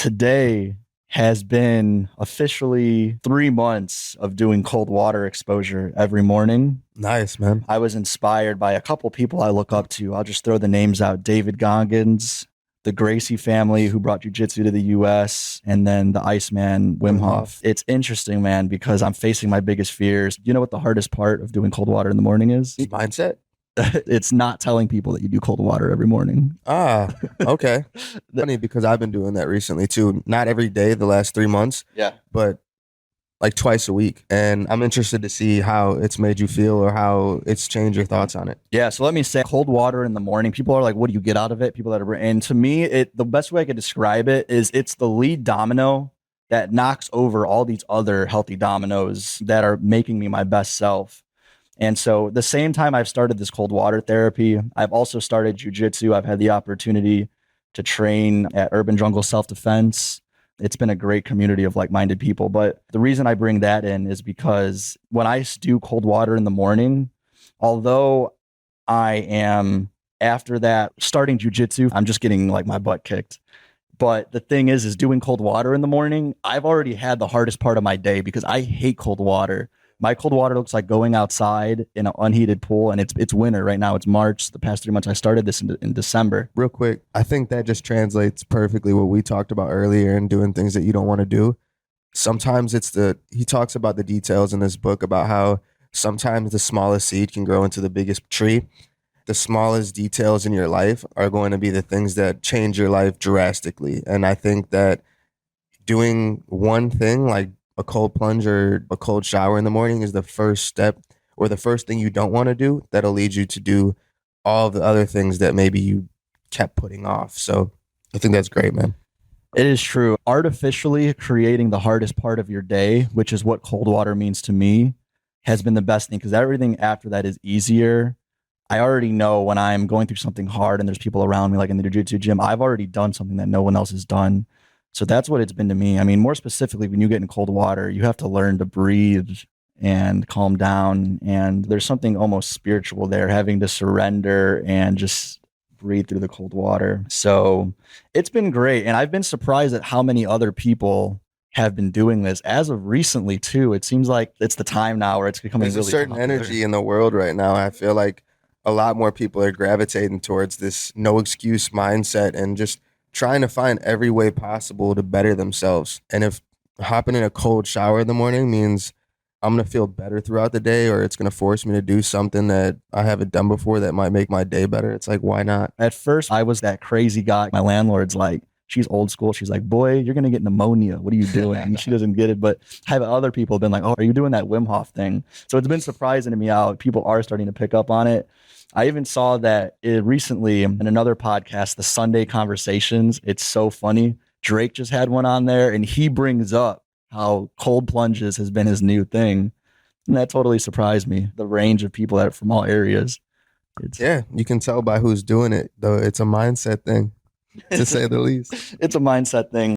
Today has been officially 3 months of doing cold water exposure every morning. Nice, man. I was inspired by a couple people I look up to. I'll just throw the names out. David Goggins, the Gracie family who brought jiu-jitsu to the US, and then the Iceman Wim Hof. It's interesting, man, because I'm facing my biggest fears. You know what the hardest part of doing cold water in the morning is? Mindset. It's not telling people that you do cold water every morning. Okay. Funny because I've been doing that recently too. Not every day the last 3 months, Yeah. but like twice a week. And I'm interested to see how it's made you feel or how it's changed your thoughts on it. Yeah, so let me say cold water in the morning. People are like, what do you get out of it? People that are, and to me, the best way I could describe it is it's the lead domino that knocks over all these other healthy dominoes that are making me my best self. And so the same time I've started this cold water therapy, I've also started jujitsu. I've had the opportunity to train at Urban Jungle Self-Defense. It's been a great community of like-minded people. But the reason I bring that in is because when I do cold water in the morning, although I am after that starting jujitsu, I'm just getting like my butt kicked. But the thing is doing cold water in the morning, I've already had the hardest part of my day because I hate cold water. My cold water looks like going outside in an unheated pool, and it's winter right now. It's March. The past 3 months, I started this in December. Real quick, I think that just translates perfectly what we talked about earlier and doing things that you don't want to do. Sometimes he talks about the details in this book about how sometimes the smallest seed can grow into the biggest tree. The smallest details in your life are going to be the things that change your life drastically. And I think that doing one thing like a cold plunge or a cold shower in the morning is the first step or the first thing you don't want to do that'll lead you to do all the other things that maybe you kept putting off. So I think that's great, man. It is true. Artificially creating the hardest part of your day, which is what cold water means to me, has been the best thing because everything after that is easier. I already know when I'm going through something hard and there's people around me, like in the jiu-jitsu gym, I've already done something that no one else has done. So that's what it's been to me. I mean, more specifically, when you get in cold water, you have to learn to breathe and calm down. And there's something almost spiritual there, having to surrender and just breathe through the cold water. So it's been great. And I've been surprised at how many other people have been doing this as of recently too. It seems like it's the time now where it's becoming There's really a certain popular. energy in the world right now. I feel like a lot more people are gravitating towards this no excuse mindset and just trying to find every way possible to better themselves. And if hopping in a cold shower in the morning means I'm going to feel better throughout the day or it's going to force me to do something that I haven't done before that might make my day better, it's like, why not? At first, I was that crazy guy. My landlord's like, she's old school. She's like, boy, you're going to get pneumonia. What are you doing? She doesn't get it. But I have other people have been like, oh, are you doing that Wim Hof thing? So it's been surprising to me how people are starting to pick up on it. I even saw that recently in another podcast, the Sunday Conversations. It's so funny. Drake just had one on there and he brings up how cold plunges has been his new thing. And that totally surprised me. The range of people that are from all areas. Yeah, you can tell by who's doing it, though. It's a mindset thing, to say the least. It's a mindset thing.